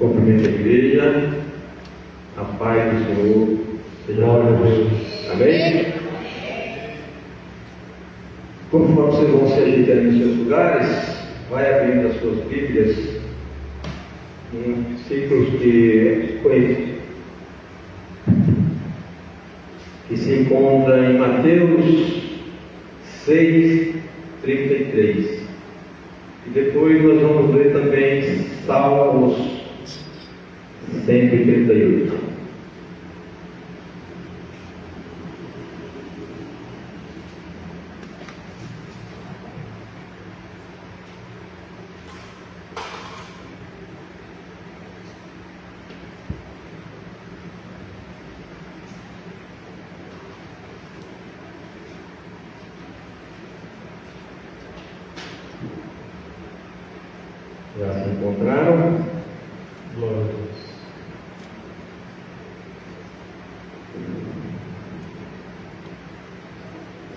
Cumprimento a igreja, a paz do Senhor, seja glória a Deus. Amém? Conforme vocês vão se ajeitando nos seus lugares, vai abrindo as suas Bíblias, versículos que se encontra em Mateus 6:33. E depois nós vamos ler também Salmos 138. Já se encontraram? Glória a Deus.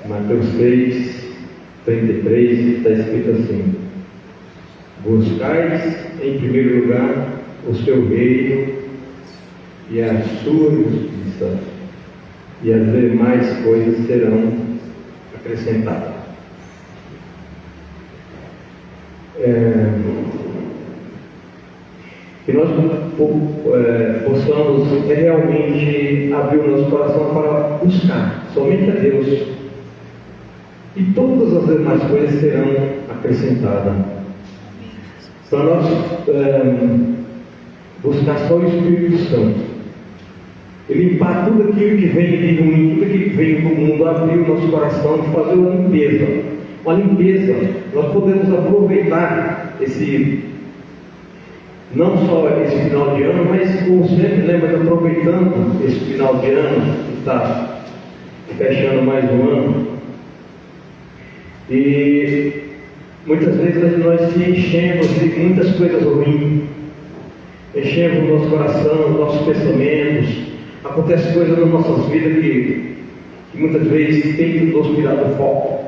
Mateus 6:33 está escrito assim: buscais em primeiro lugar o seu reino e a sua justiça, e as demais coisas serão acrescentadas. Que nós possamos realmente abrir o nosso coração para buscar somente a Deus, e todas as demais coisas serão acrescentadas. Para nós buscar só o Espírito Santo e limpar tudo aquilo que vem de ruim, tudo aquilo que vem do mundo, abrir o nosso coração e fazer uma limpeza. Uma limpeza, nós podemos aproveitar não só esse final de ano, mas como sempre lembra, aproveitando esse final de ano, que está fechando mais um ano, e muitas vezes nós se enchemos de muitas coisas ruins, enchemos o nosso coração, os nossos pensamentos, acontecem coisas nas nossas vidas que muitas vezes tem que nos tirar do foco,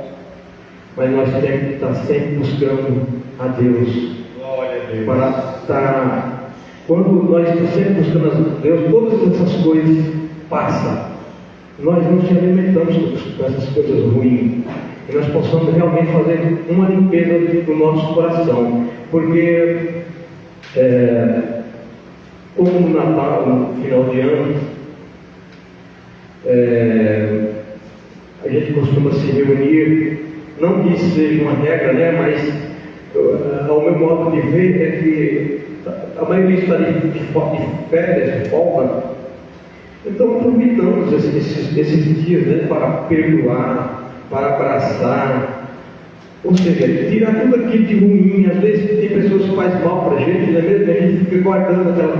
mas nós temos que estar sempre buscando a Deus. Para estar, quando nós estamos sempre buscando a Deus, todas essas coisas passam. Nós não nos alimentamos com essas coisas ruins, e nós possamos realmente fazer uma limpeza do nosso coração, porque como no Natal, no final de ano, a gente costuma se reunir, não que isso seja uma regra, né, mas ao meu modo de ver é que a maioria está de férias, de folga. Então aproveitamos esses dias, né, para perdoar, para abraçar, ou seja, tirar tudo aquilo de ruim. Às vezes tem pessoas que fazem mal para a gente, né, mesmo? A gente fica guardando aquela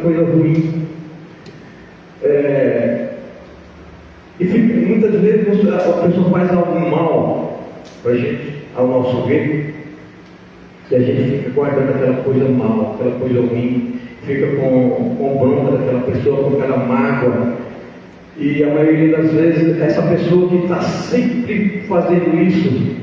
coisa ruim, e muitas vezes a pessoa faz algo mal para a gente, ao nosso ver, e a gente fica guardando aquela coisa mal, aquela coisa ruim, fica com bronca daquela pessoa, com aquela mágoa. E a maioria das vezes, essa pessoa que está sempre fazendo isso,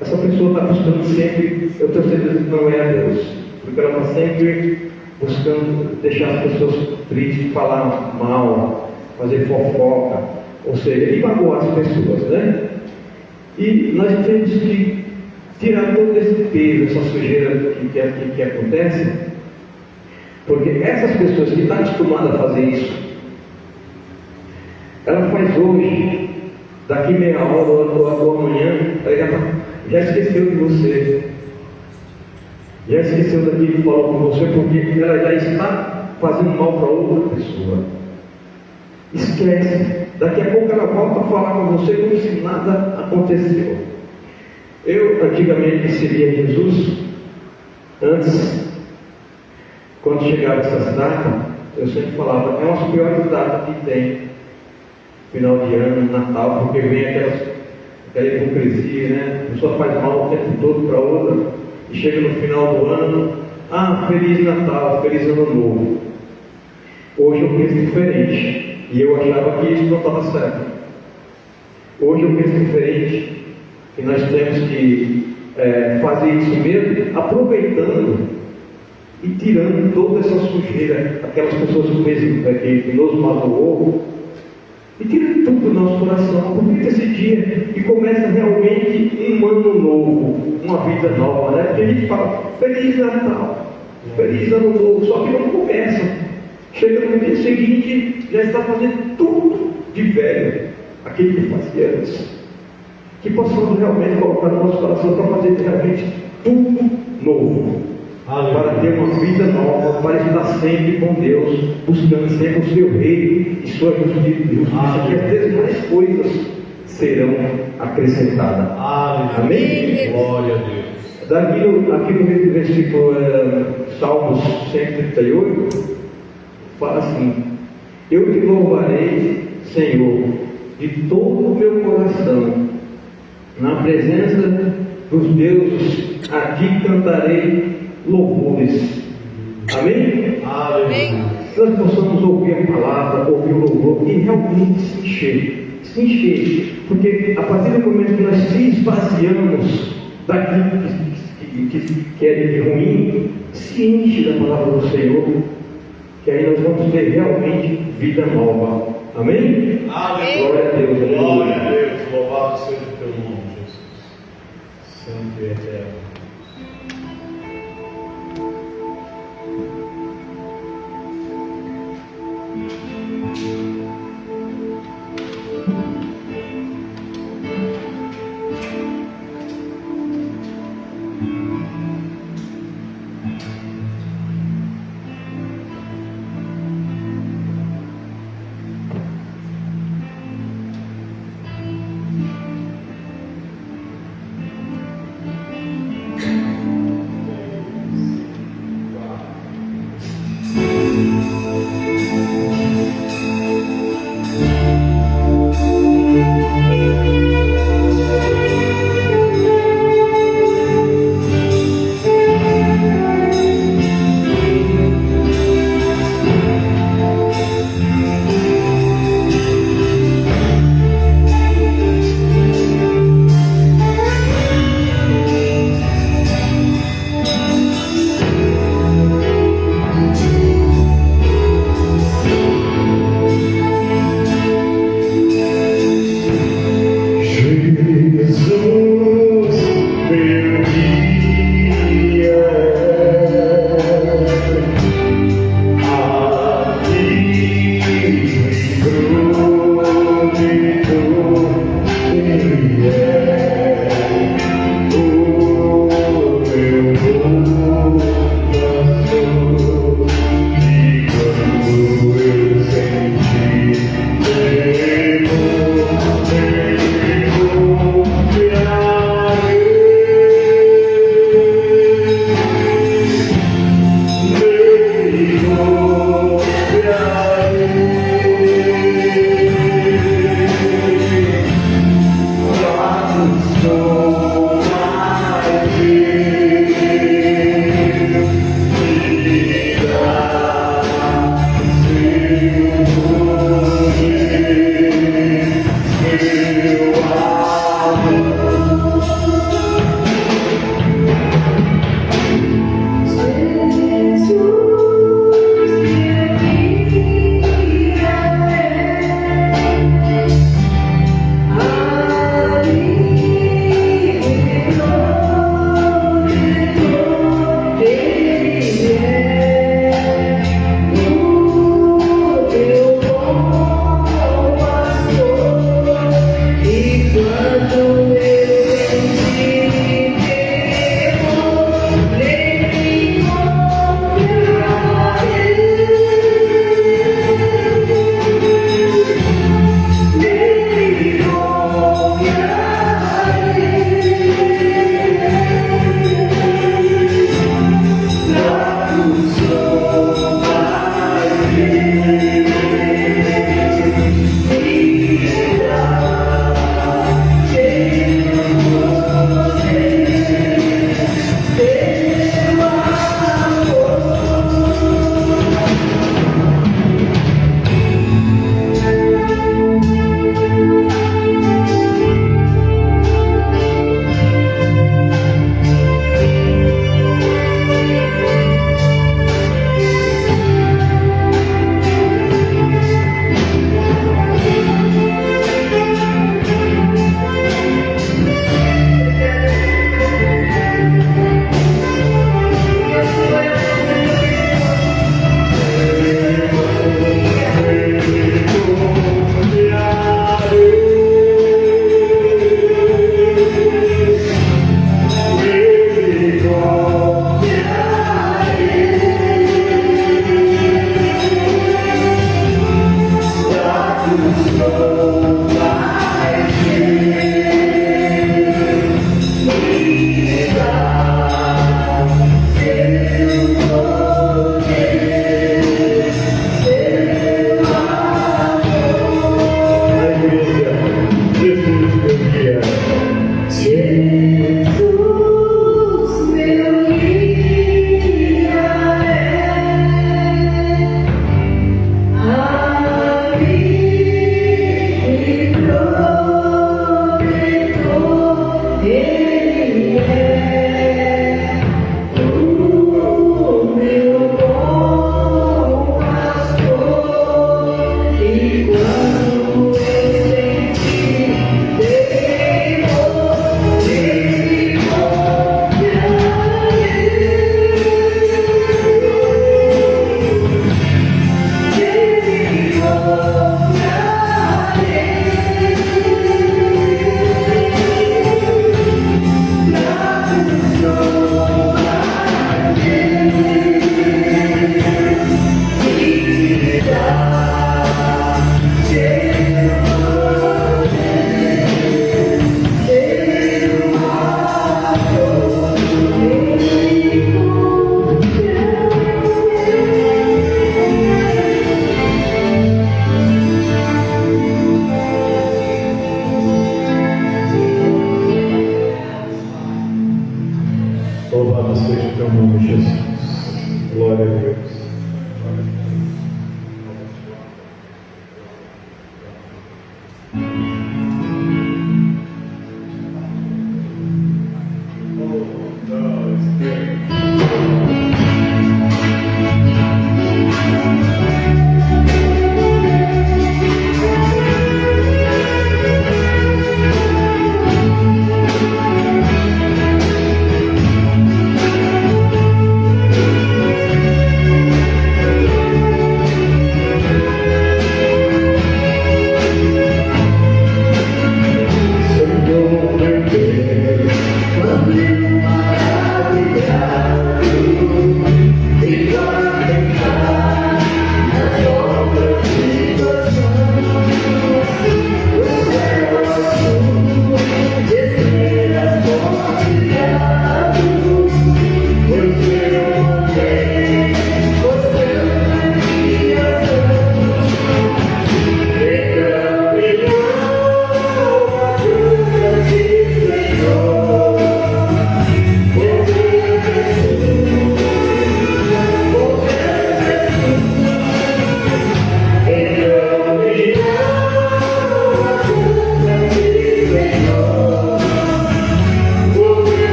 essa pessoa está buscando sempre, eu tenho certeza que não é a Deus, porque ela está sempre buscando deixar as pessoas tristes, falar mal, fazer fofoca, ou seja, e magoar as pessoas, né? E nós temos que tirar todo esse peso, essa sujeira que acontece, porque essas pessoas que estão acostumadas a fazer isso, ela faz hoje, daqui meia hora ou amanhã, ela já esqueceu de você, já esqueceu daquilo que falou com você, porque ela já está fazendo mal para outra pessoa. Esquece, daqui a pouco ela volta a falar com você como se nada aconteceu. Eu antigamente seguia Jesus, antes, quando chegava essas datas, eu sempre falava, é uma das piores datas que tem, final de ano, Natal, porque vem aquela hipocrisia, né? A pessoa faz mal o tempo todo para outra, e chega no final do ano, Feliz Natal, Feliz Ano Novo. Hoje eu penso diferente, e eu achava que isso não estava certo. Hoje eu penso diferente, que nós temos que fazer isso mesmo, aproveitando e tirando toda essa sujeira, aquelas pessoas que nos magoou, e tira tudo do nosso coração, aproveita esse dia e começa realmente um ano novo, uma vida nova, né? Porque a gente fala, Feliz Natal, Feliz Ano Novo, só que não começa. Chega no dia seguinte, já está fazendo tudo de velho, aquilo que fazia antes. Que possamos realmente colocar no nosso coração para fazer realmente tudo novo. Para ter uma vida nova, para estar sempre com Deus, buscando sempre o seu reino e sua justiça, que às vezes mais coisas serão acrescentadas. Amém? Glória a Deus. Aqui no versículo Salmos 138, fala assim: eu te louvarei, Senhor, de todo o meu coração, na presença dos deuses, a ti cantarei louvores. Amém? Amém. Nós possamos ouvir a palavra, ouvir o louvor e realmente se encher, porque a partir do momento que nós se esvaziamos daquilo que é de ruim, se enche da palavra do Senhor, que aí nós vamos ter realmente vida nova. Amém? Amém. Glória a Deus. Glória a Deus. Louvado seja o teu nome, Jesus. Santo e eterno.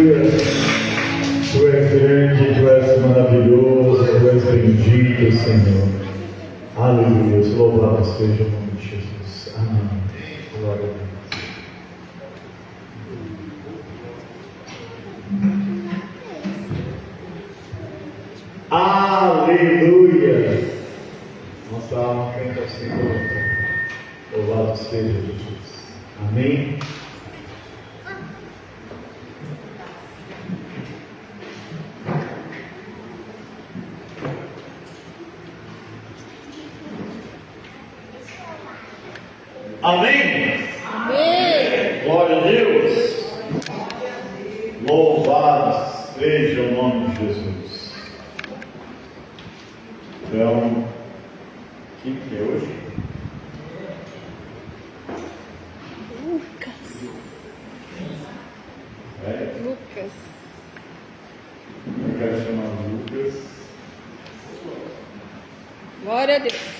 Aleluia. Tu és grande, tu és maravilhoso, tu és bendito, Senhor. Aleluia. Louvado seja o nome de Jesus. Amém. Glória a Deus. Aleluia! Nossa alma canta ao Senhor. Louvado seja Jesus. Amém? Amém? Amém. Glória a Deus! Louvado seja o nome de Jesus. Então, que é hoje? Lucas. Lucas. Eu quero chamar Lucas. Glória a Deus.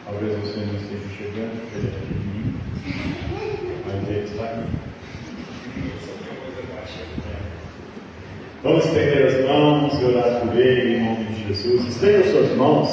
Talvez você não esteja chegando, porque ele é pequenininho, mas ele está aqui. Vamos estender as mãos e orar por ele em nome de Jesus. Estenda as suas mãos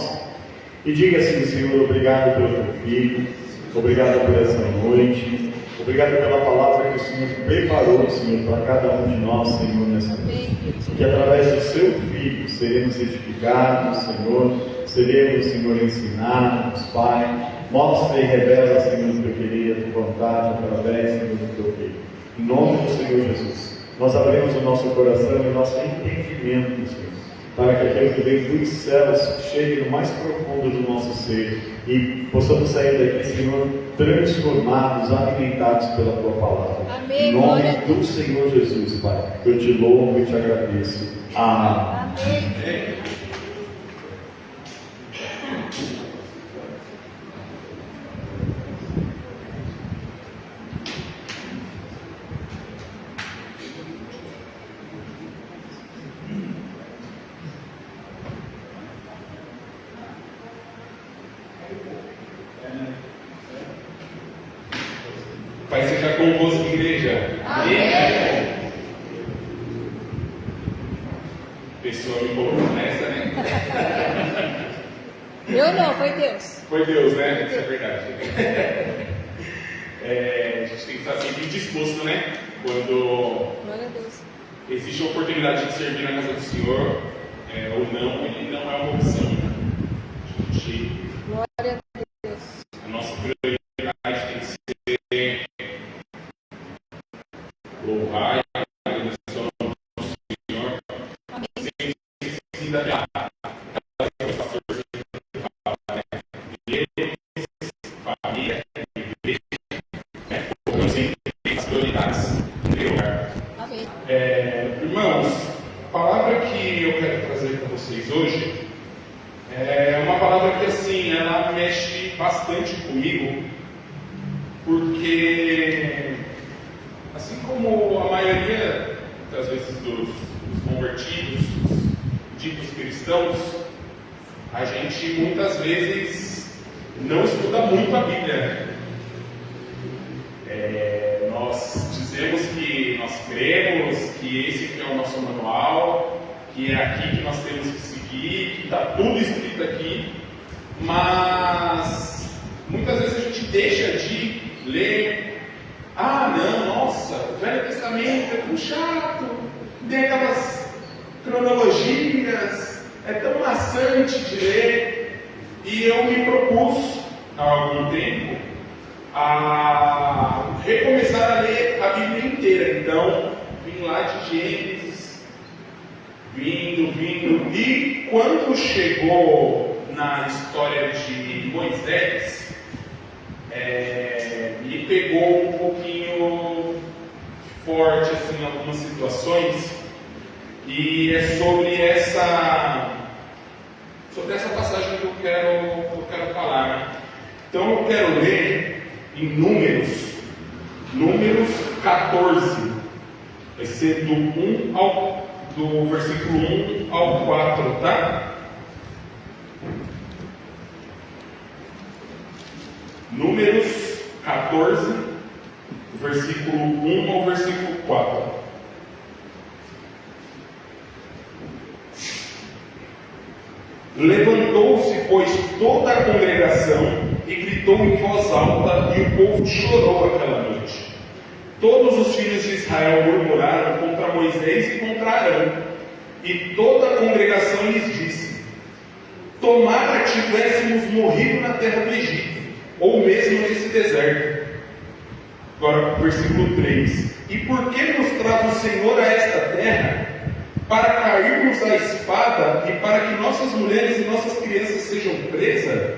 e diga assim: Senhor, obrigado pelo teu filho, obrigado por essa noite, obrigado pela palavra que o Senhor preparou, Senhor, para cada um de nós, Senhor, nessa noite. Que através do seu filho seremos edificados, Senhor, seremos, Senhor, ensinados, Pai. Mostra e revela, Senhor, o teu querer, a tua vontade, através, Senhor, do teu filho. Em nome do Senhor Jesus, nós abrimos o nosso coração e o nosso entendimento, Senhor, para que aquilo que vem dos céus chegue no mais profundo do nosso ser e possamos sair daqui, Senhor, transformados, alimentados pela tua palavra. Amém. Em nome do Senhor Jesus, Pai, eu te louvo e te agradeço. Amém. Amém. Pai seja convosco, igreja. Amém. Pessoa me colocou nessa, né? Eu não, foi Deus. Foi Deus, né? Isso é verdade. A gente tem que estar sempre disposto, né? Quando Glória a Deus. existe a oportunidade de servir na casa do Senhor, ou não, ele não é uma opção. A gente, Glória a Deus. a nossa prioridade tem que ser louvar e agradecer o nome do Senhor. Sem precisar de família, eu sempre tenho as prioridades em primeiro lugar. Amém. Irmãos, a palavra que eu quero trazer para vocês hoje é uma palavra que, assim, ela mexe bastante comigo, porque, assim como a maioria das vezes dos convertidos, dos ditos cristãos, a gente muitas vezes não estuda muito a Bíblia, né? Nós dizemos que nós cremos, que esse aqui é o nosso manual, que é aqui que nós temos que seguir, que está tudo escrito aqui, mas muitas vezes a gente deixa de ler. Ah, não, nossa, o Velho Testamento é tão chato, tem aquelas cronologias, é tão maçante de ler. E eu me propus há algum tempo a recomeçar a ler a Bíblia inteira. Então, vim lá de Gênesis, vindo, e quando chegou na história de Moisés, me pegou um pouquinho forte, assim, em algumas situações, e é sobre essa passagem que eu quero falar, né? Então eu quero ler em Números 14, vai ser do versículo 1 ao 4, tá? Números 14, versículo 1 ao versículo 4. Levantou-se, pois, toda a congregação e gritou em voz alta, e o povo chorou aquela noite. Todos os filhos de Israel murmuraram contra Moisés e contra Arão, e toda a congregação lhes disse: tomara tivéssemos morrido na terra do Egito, ou mesmo nesse deserto. Agora, versículo 3: e por que nos traz o Senhor a esta terra, para cairmos à espada e para que nossas mulheres e nossas crianças sejam presas?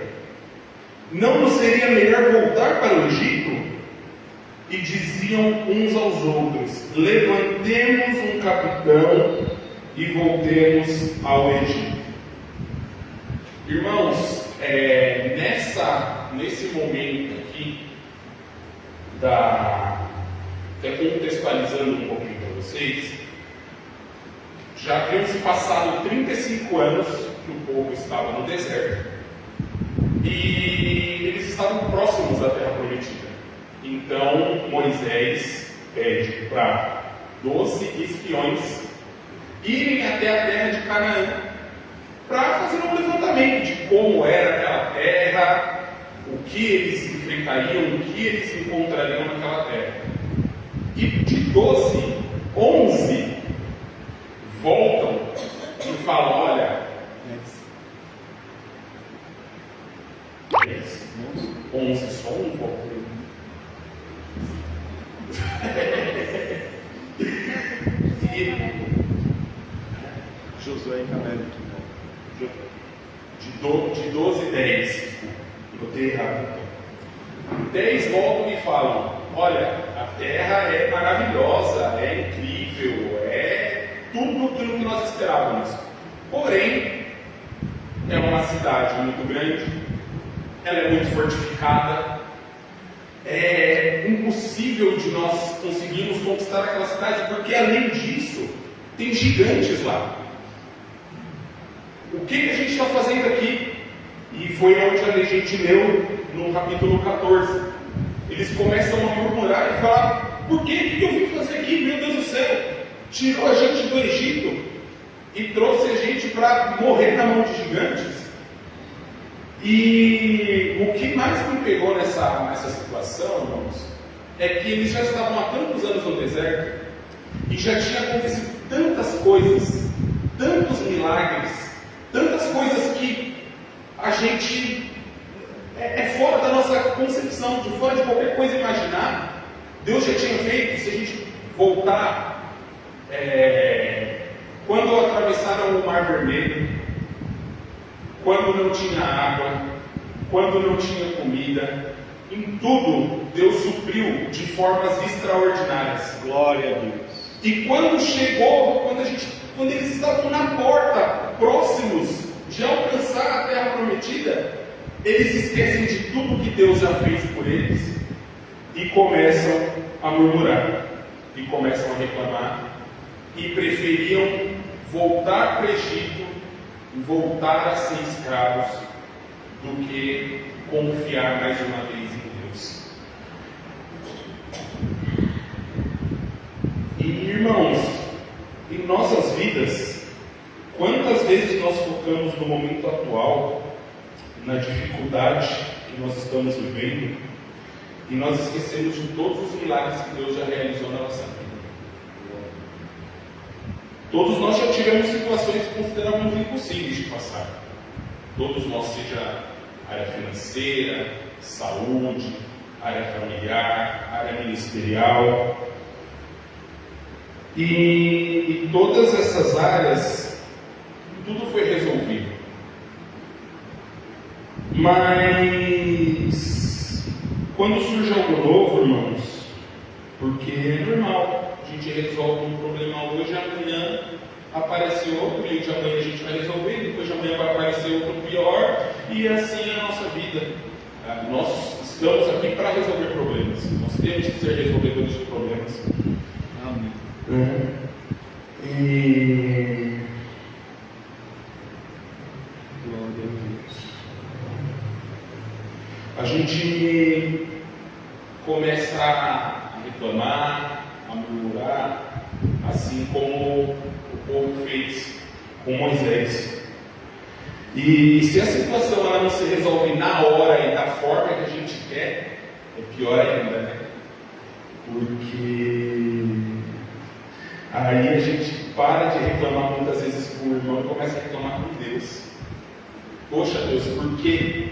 Não nos seria melhor voltar para o Egito? E diziam uns aos outros: levantemos um capitão e voltemos ao Egito. Irmãos, nesse momento aqui, até contextualizando um pouquinho para vocês, já haviam se passado 35 anos que o povo estava no deserto e eles estavam próximos da terra prometida. Então Moisés pede para 12 espiões irem até a terra de Canaã para fazer um levantamento de como era aquela terra, o que eles enfrentariam, o que eles encontrariam naquela terra. E de 12, 11 voltam e falam: olha, 11, só um volta. Josué e Caleb. De 12, 10. Botei errado. 10 voltam e falam: olha, a terra é maravilhosa, é incrível, é tudo aquilo que nós esperávamos. Porém, é uma cidade muito grande, ela é muito fortificada, é impossível de nós conseguirmos conquistar aquela cidade, porque além disso, tem gigantes lá. O que a gente está fazendo aqui? E foi onde a gente leu no capítulo 14. Eles começam a murmurar e falar: por que eu vim fazer aqui? Meu Deus do céu! Tirou a gente do Egito e trouxe a gente para morrer na mão de gigantes. E o que mais me pegou nessa situação, irmãos, é que eles já estavam há tantos anos no deserto e já tinha acontecido tantas coisas, tantos milagres, tantas coisas que a gente é fora da nossa concepção, de fora de qualquer coisa imaginar. Deus já tinha feito. Se a gente voltar, quando atravessaram o Mar Vermelho, quando não tinha água, quando não tinha comida, em tudo Deus supriu de formas extraordinárias. Glória a Deus. E quando chegou, quando eles estavam na porta, próximos de alcançar a terra prometida, eles esquecem de tudo que Deus já fez por eles e começam a murmurar, e começam a reclamar, e preferiam voltar para o Egito, voltar a ser escravos, do que confiar mais uma vez em Deus. E irmãos, em nossas vidas, quantas vezes nós focamos no momento atual, na dificuldade que nós estamos vivendo, e nós esquecemos de todos os milagres que Deus já realizou na nossa vida. Todos nós já tivemos situações que consideramos impossíveis de passar. Todos nós, seja área financeira, saúde, área familiar, área ministerial. E todas essas áreas, tudo foi resolvido. Mas quando surge algo novo, irmãos, porque é normal, a gente resolve um problema hoje, amanhã aparece outro, e de amanhã a gente vai resolver, depois de amanhã vai aparecer outro pior, e assim é a nossa vida. Nós estamos aqui para resolver problemas, nós temos que ser resolvedores de problemas. Amém. E Glória a Deus. a gente começa a reclamar, a murmurar, assim como o povo fez com Moisés. E se a situação ela não se resolve na hora e da forma que a gente quer, é pior ainda, né? Porque aí a gente para de reclamar muitas vezes com o irmão e começa a reclamar com Deus. Poxa Deus, por quê?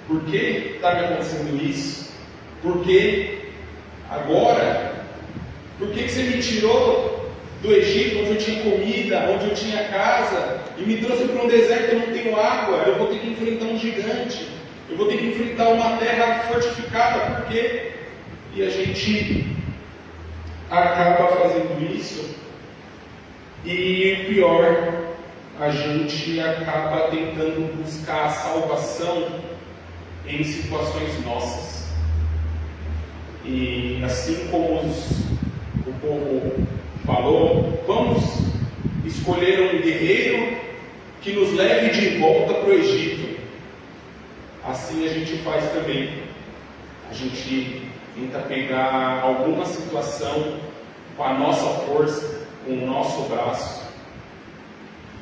Por que está me acontecendo isso? Por que agora? Por que você me tirou do Egito, onde eu tinha comida, onde eu tinha casa, e me trouxe para um deserto, eu não tenho água, eu vou ter que enfrentar um gigante, eu vou ter que enfrentar uma terra fortificada, por quê? E a gente acaba fazendo isso, e o pior, a gente acaba tentando buscar a salvação em situações nossas. E assim como o povo falou, vamos escolher um guerreiro que nos leve de volta para o Egito. Assim a gente faz também. A gente tenta pegar alguma situação com a nossa força, com o nosso braço,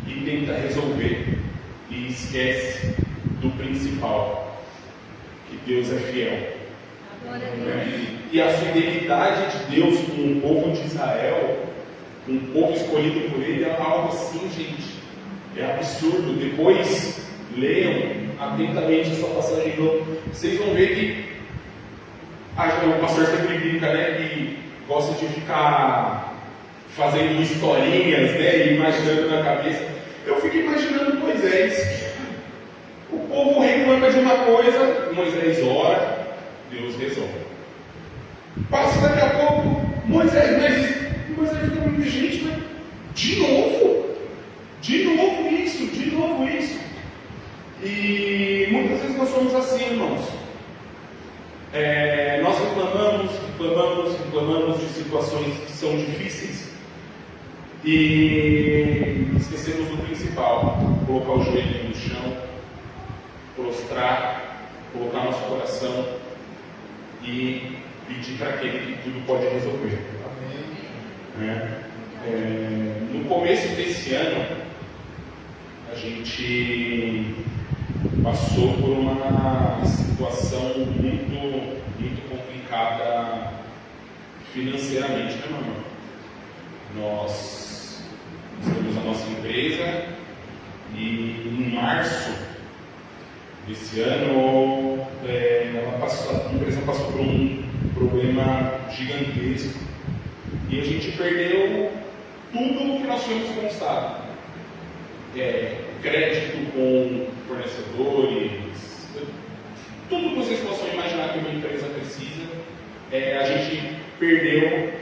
e tenta resolver. E esquece do principal, que Deus é fiel. E a fidelidade de Deus com o povo de Israel, com o povo escolhido por Ele, é algo assim, gente, é absurdo. Depois leiam atentamente essa passagem, vocês vão ver que o pastor sempre brinca, né, que gosta de ficar fazendo historinhas, né, e imaginando na cabeça. Eu fico imaginando Moisés. O povo reclama de uma coisa, Moisés ora, Deus resolve. Passa daqui a pouco, Moisés fica muito, gente, mas de novo isso. E muitas vezes nós somos assim, irmãos. Nós reclamamos de situações que são difíceis e esquecemos do principal: colocar o joelho no chão, prostrar, colocar nosso coração e pedir para aquele que tudo pode resolver. No começo desse ano, a gente passou por uma situação muito complicada financeiramente, né, meu irmão? Nós temos a nossa empresa e em março desse ano a empresa passou por um problema gigantesco e a gente perdeu tudo o que nós tínhamos conquistado. Crédito com fornecedores, tudo que vocês possam imaginar que uma empresa precisa, a gente perdeu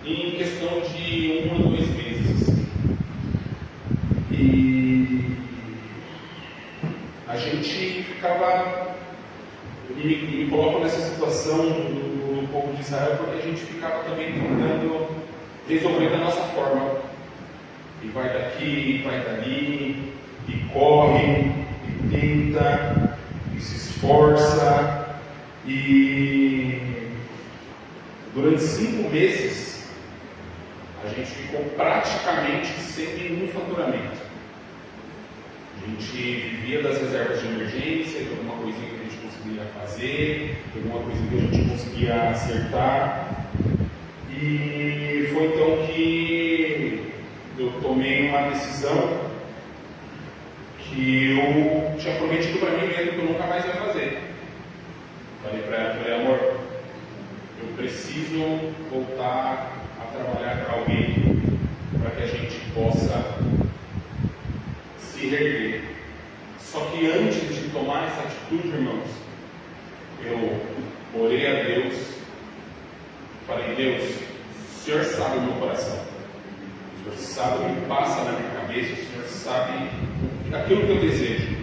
em questão de 1 a 2 meses. Assim. E a gente ficava, me coloco nessa situação do povo de Israel, porque a gente ficava também tentando resolver da nossa forma. E vai daqui, vai dali, e corre, e tenta, e se esforça, e durante 5 meses a gente ficou praticamente sem nenhum faturamento. A gente vivia das reservas de emergência, de alguma coisinha que a gente conseguia fazer, de alguma coisinha que a gente conseguia acertar, e foi então que eu tomei uma decisão que eu tinha prometido para mim mesmo que eu nunca mais ia fazer. Falei para ela, amor, eu preciso voltar a trabalhar para alguém para que a gente possa se reerguer. Só que antes de tomar essa atitude, irmãos, eu orei a Deus, falei, Deus, o Senhor sabe o meu coração. O Senhor sabe o que passa na minha cabeça, o Senhor sabe aquilo que eu desejo.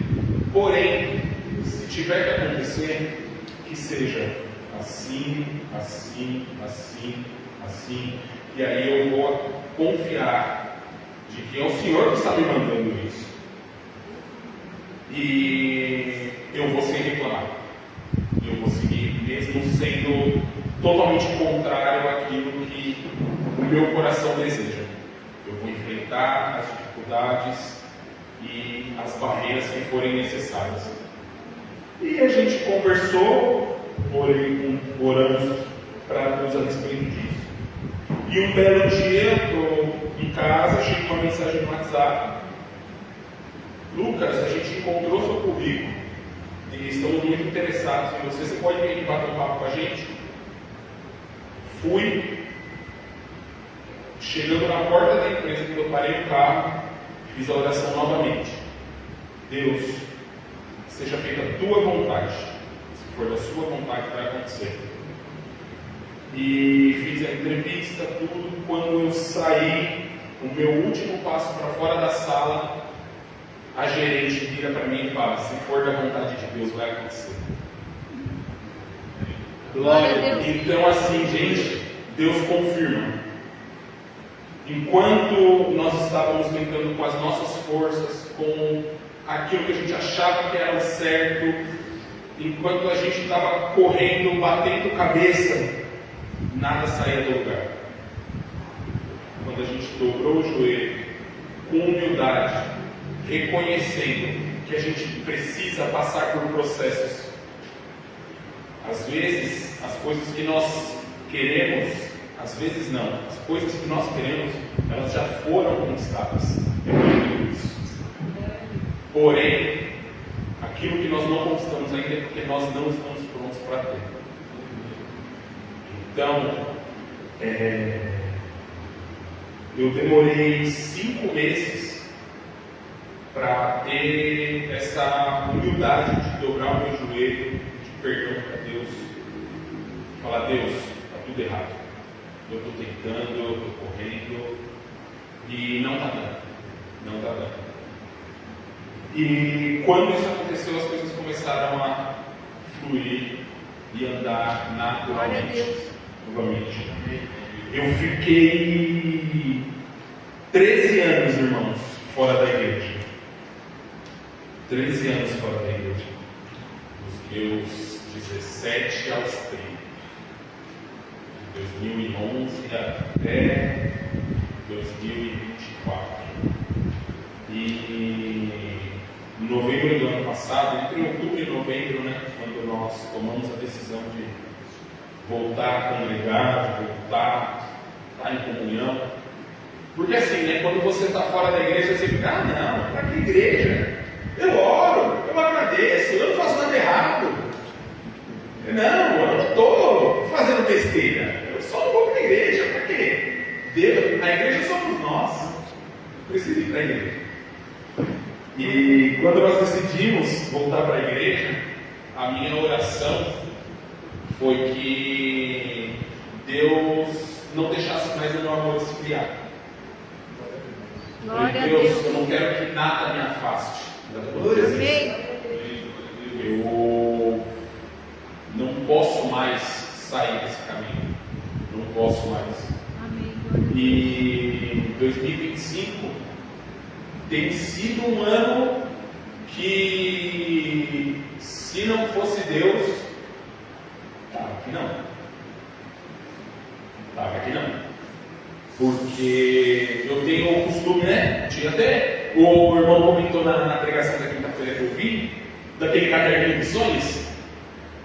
Porém, se tiver que acontecer, que seja assim, e aí eu vou confiar de que é o Senhor que está me mandando isso. E eu vou sem reclamar. Eu vou seguir, mesmo sendo totalmente contrário àquilo que o meu coração deseja. Eu vou enfrentar as dificuldades e as barreiras que forem necessárias. E a gente conversou, oramos para Deus a respeito disso. E um belo dia, estou em casa, chega uma mensagem no WhatsApp: Lucas, a gente encontrou seu currículo e estamos muito interessados em você. Você pode vir aqui bater um papo com a gente? Fui. Chegando na porta da empresa, quando eu parei o carro, fiz a oração novamente. Deus, seja feita a tua vontade. Se for da sua vontade, vai acontecer. E fiz a entrevista, tudo. Quando eu saí, o meu último passo para fora da sala, a gerente vira para mim e fala: se for da vontade de Deus, vai acontecer. Glória a Deus. Então, assim, gente, Deus confirma. Enquanto nós estávamos tentando com as nossas forças, com aquilo que a gente achava que era o certo, enquanto a gente estava correndo, batendo cabeça, nada saía do lugar. Quando a gente dobrou o joelho, com humildade, reconhecendo que a gente precisa passar por processos. Às vezes, as coisas que nós queremos, às vezes não, as coisas que nós queremos, elas já foram conquistadas. Porém, aquilo que nós não conquistamos ainda é porque nós não estamos prontos para ter. Então, eu demorei 5 meses para ter essa humildade de dobrar o meu joelho, de perdão para Deus, falar: Deus, está tudo errado. Eu estou tentando, eu estou correndo e não está dando. Não está dando. E quando isso aconteceu, as coisas começaram a fluir e andar naturalmente. Novamente. Eu fiquei 13 anos, irmãos, fora da igreja. 13 anos fora da igreja. Dos meus 17 aos 30. 2011 até 2024. E em novembro do ano passado, entre outubro e novembro, quando nós tomamos a decisão de voltar a congregar, de voltar a estar em comunhão. Porque assim, quando você está fora da igreja, você fica: não, para que igreja? Eu oro, eu agradeço, eu não faço nada errado. Não, eu não estou fazendo besteira. Eu só não vou para a igreja. Para quê? Deus, a igreja somos nós. Não precisa ir para a igreja. E quando nós decidimos voltar para a igreja, a minha oração foi que Deus não deixasse mais o meu amor esfriar. Glória a Deus, Deus. eu não quero que nada me afaste da tua presença. Amém. Eu não posso mais sair desse caminho. Não posso mais. Amém. E 2025 tem sido um ano que, se não fosse Deus, estava aqui não. Estava aqui não. Porque eu tenho o costume, tinha até, o irmão comentou na pregação da quinta-feira que eu vi, daquele caderninho de sonhos.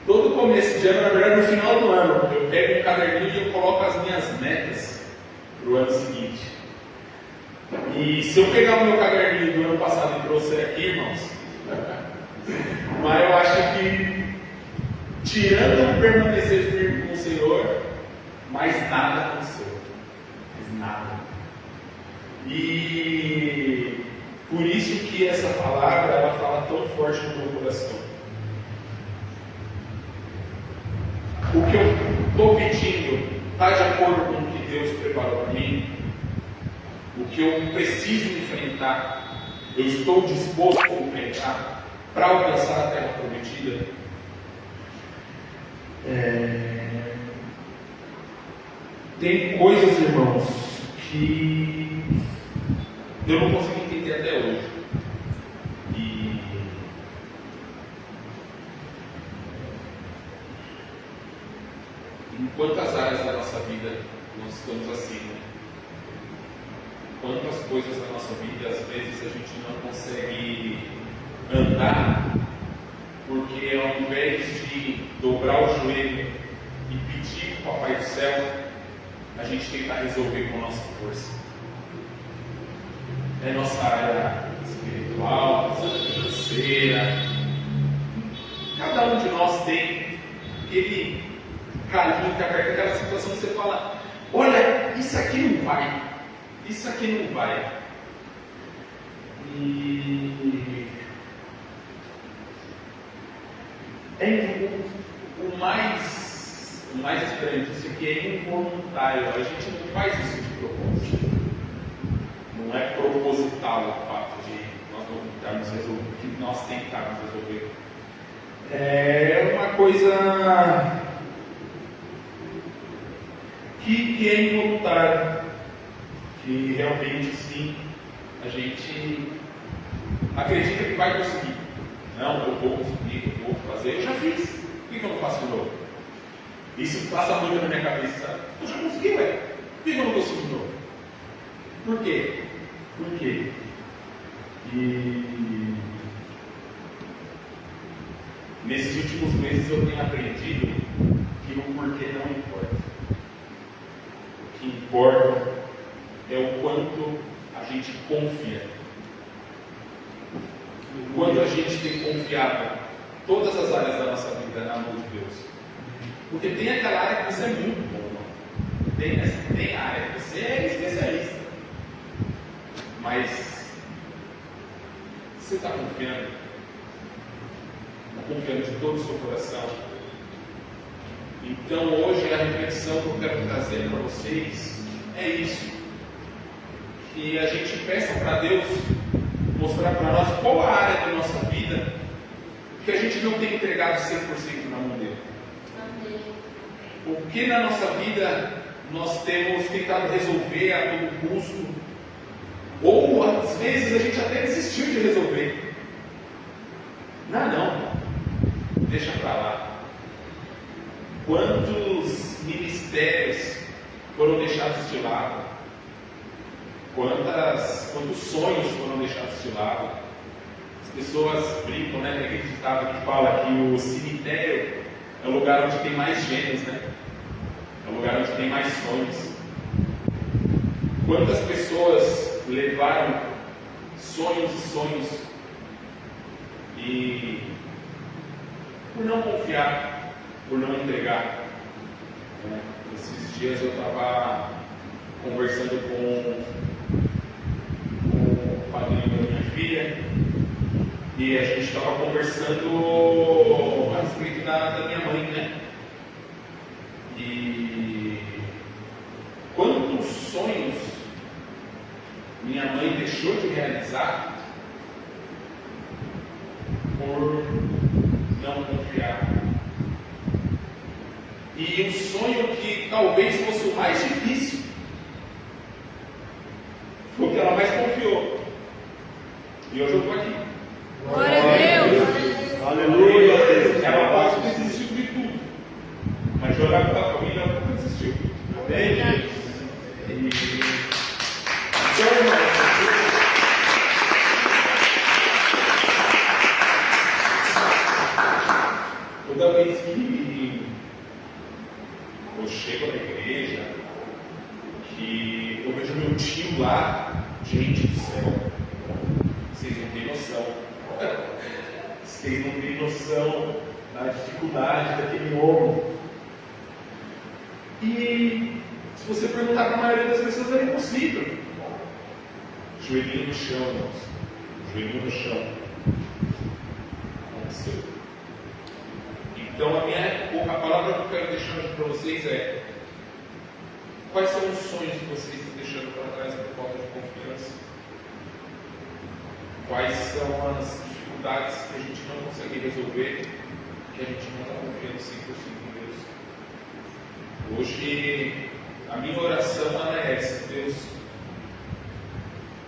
Todo começo de ano, na verdade no final do ano, eu pego um caderninho e eu coloco as minhas metas para o ano seguinte. E se eu pegar o meu caderninho do ano passado e trouxer aqui, irmãos, mas eu acho que, tirando permanecer firme com o Senhor, mais nada aconteceu. Mais nada. E por isso que essa palavra, ela fala tão forte no meu coração. O que eu estou pedindo está de acordo com o que Deus preparou para mim? O que eu preciso enfrentar, eu estou disposto a enfrentar para alcançar a terra prometida? Tem coisas, irmãos, que eu não consigo entender até hoje. E em quantas áreas da nossa vida nós estamos assim? quantas coisas na nossa vida, às vezes a gente não consegue andar, porque ao invés de dobrar o joelho e pedir para o Papai do Céu, a gente tenta resolver com a nossa força. É nossa área espiritual, nossa área financeira. Cada um de nós tem aquele carinho que aperta aquela situação que você fala: olha, isso aqui não vai, isso aqui não vai. E o mais estranho disso é que é involuntário. A gente não faz isso de propósito. Não é proposital o fato de nós não tentarmos resolver, que nós tentarmos resolver. É uma coisa que é involuntário, que realmente sim, a gente acredita que vai conseguir. Não, eu vou conseguir, eu vou fazer, eu já fiz, por que eu não faço de novo? Isso passa muito na minha cabeça, sabe? Eu já consegui, ué, por que eu não consigo de novo? Por quê? Por quê? E nesses últimos meses eu tenho aprendido que o porquê não importa. O que importa é o quanto a gente confia. O quanto a gente tem confiado todas as áreas da nossa vida na mão de Deus. Porque tem aquela área que você é muito bom. Tem a área que você é especialista. Mas você está confiando? Está confiando de todo o seu coração? Então hoje a reflexão que eu quero trazer para vocês é isso. Que a gente peça para Deus mostrar para nós qual a área da nossa vida que a gente não tem entregado 100% na mão dele. O que na nossa vida nós temos tentado resolver a todo custo, ou às vezes a gente até desistiu de resolver. Não, deixa para lá. Quantos ministérios foram deixados de lado? Quantos sonhos foram deixados de lado? As pessoas brincam, né? Tem aquele ditado que fala que o cemitério é o lugar onde tem mais gênios, né? É o lugar onde tem mais sonhos. Quantas pessoas levaram sonhos e sonhos e por não confiar, por não entregar. Esses dias eu estava conversando com o padrinho da minha filha e a gente estava conversando a respeito da minha mãe, né? E quantos sonhos minha mãe deixou de realizar por não confiar. E o sonho que talvez fosse o mais difícil foi o que ela mais confiou. E hoje eu estou aqui. Glória a Deus! Aleluia! Ela quase desistiu de tudo, mas jogar pela família ela nunca desistiu. Amém? Então, irmão, toda vez que eu chego na igreja, que eu vejo meu tio lá, gente do céu, vocês não têm noção. Vocês não têm noção da dificuldade daquele homem. E se você perguntar para a maioria das pessoas, é impossível. Joelhinho no chão, irmãos. Joelhinho no chão. Aconteceu. Então a palavra que eu quero deixar aqui para vocês é: quais são os sonhos que vocês estão deixando para trás por falta de confiança? Quais são as dificuldades que a gente não consegue resolver, que a gente não está confiando 100% em Deus? Hoje, a minha oração é essa: Deus,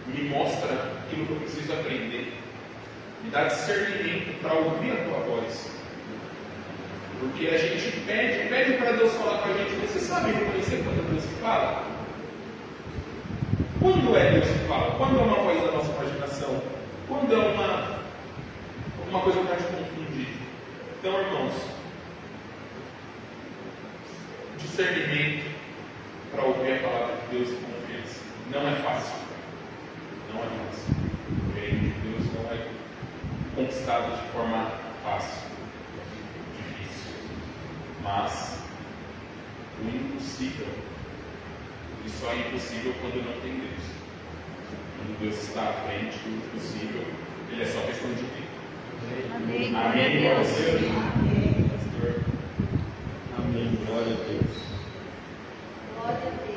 me mostra aquilo que eu preciso aprender, me dá discernimento para ouvir a tua voz. Porque a gente pede para Deus falar com a gente. Você sabe reconhecer quando Deus fala? Quando é Deus que fala? Quando é uma voz da nossa imaginação? Quando é uma coisa que está te confundir? Então, irmãos, discernimento para ouvir a palavra de Deus e confiança. Não é fácil. Não é fácil. O reino de Deus não é conquistado de forma fácil, difícil. Mas o impossível, e só é impossível quando não tem Deus. Quando Deus está à frente, o impossível, ele é só questão de tempo. Amém. Amém. Glória a Deus. Amém. Pastor. Amém. Glória a Deus. Glória a Deus.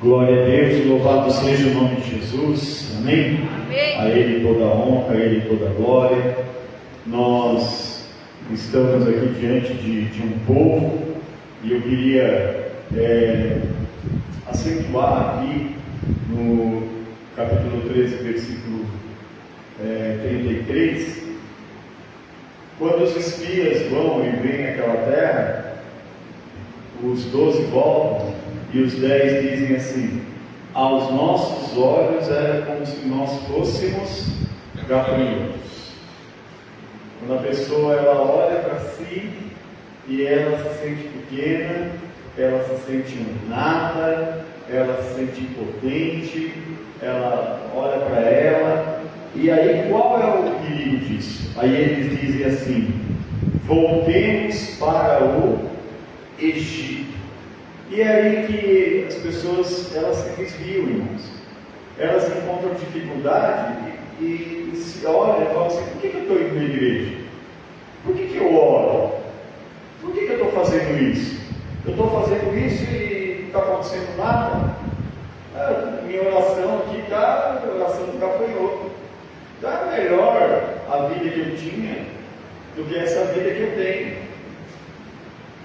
Glória a Deus, louvado seja o nome de Jesus, amém? Amém. A Ele toda a honra, a Ele toda a glória. Nós estamos aqui diante de um povo e eu queria acentuar aqui no capítulo 13, versículo 33, quando os espias vão e veem aquela terra, os 12 voltam e os 10 dizem assim: aos nossos olhos era como se nós fôssemos gafanhotos. Quando a pessoa ela olha para si e ela se sente pequena, ela se sente um nada, ela se sente impotente, ela olha para ela, e aí qual é o perigo disso? Aí eles dizem assim: voltemos para o Egito. E é aí que as pessoas elas se desviam, irmãos. Elas encontram dificuldade e se olham e falam assim: por que eu estou indo na igreja? Por que eu oro? Por que eu estou fazendo isso? Eu estou fazendo isso e não está acontecendo nada? Minha oração aqui está a oração do gafanhoto. Está melhor a vida que eu tinha do que essa vida que eu tenho.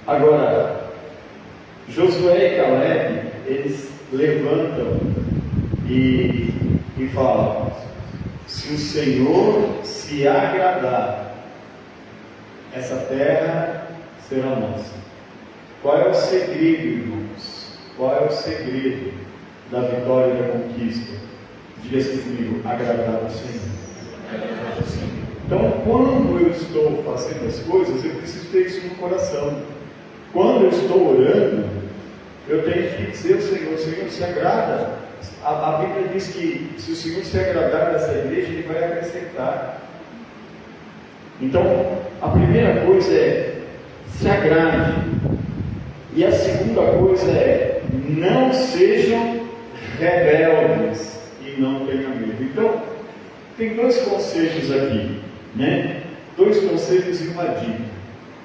Agora, Josué e Caleb, eles levantam e falam: se o Senhor se agradar, essa terra será nossa. Qual é o segredo, irmãos? Qual é o segredo da vitória e da conquista? Diga assim comigo: agradar ao Senhor. Então, quando eu estou fazendo as coisas, eu preciso ter isso no coração. Quando eu estou orando, eu tenho que dizer ao Senhor: Senhor, se agrada. A Bíblia diz que se o Senhor se agradar dessa igreja, Ele vai acrescentar. Então, a primeira coisa é: se agrade. E a segunda coisa é: não sejam rebeldes e não tenham medo. Então, tem dois conselhos aqui, né? Dois conselhos e uma dica.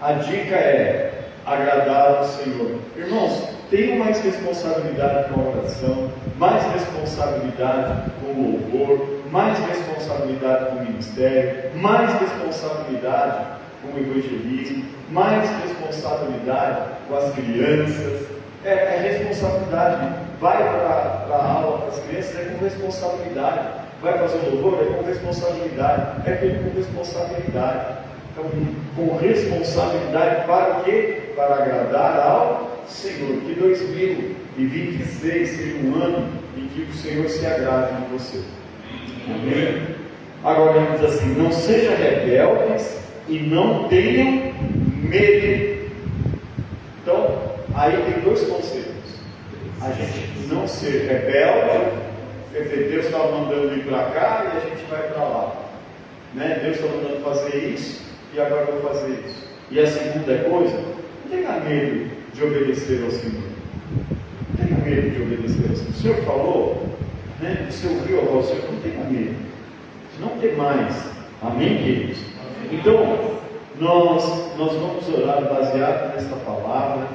A dica é agradar ao Senhor. Irmãos, tenham mais responsabilidade com a oração, mais responsabilidade com o louvor, mais responsabilidade com o ministério, mais responsabilidade com o evangelismo, mais responsabilidade com as crianças. É responsabilidade. Vai para a aula para as crianças, é com responsabilidade. Vai fazer o louvor, é com responsabilidade. É tudo com responsabilidade. Então, com responsabilidade para o quê? Para agradar ao Senhor. Que 2026 seja um ano em que o Senhor se agrade de você. Amém? Agora ele diz assim: não sejam rebeldes e não tenham medo. Então, aí tem dois conselhos. A gente não ser rebelde, quer dizer, Deus está mandando ir para cá e a gente vai para lá, né? Deus está mandando fazer isso e agora eu vou fazer isso. E a segunda coisa: não tenha medo de obedecer ao Senhor. Não tenha medo de obedecer ao Senhor. O Senhor falou, né? O Senhor ouviu a voz do Senhor. Não tenha medo. Não tem mais. Amém, queridos? Então, nós vamos orar baseado nesta palavra.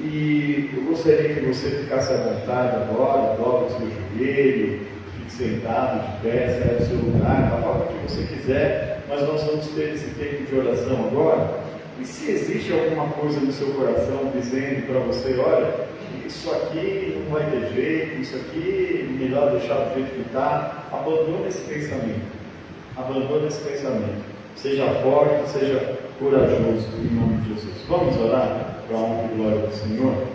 E eu gostaria que você ficasse à vontade agora, dobre o seu joelho, fique sentado, de pé, saia do seu lugar, da forma que você quiser, mas nós vamos ter esse tempo de oração agora. E se existe alguma coisa no seu coração dizendo para você, olha, isso aqui não vai ter jeito, isso aqui melhor deixar do jeito que está, abandone esse pensamento. Abandone esse pensamento. Seja forte, seja corajoso, em nome de Jesus. Vamos orar para a honra e glória do Senhor?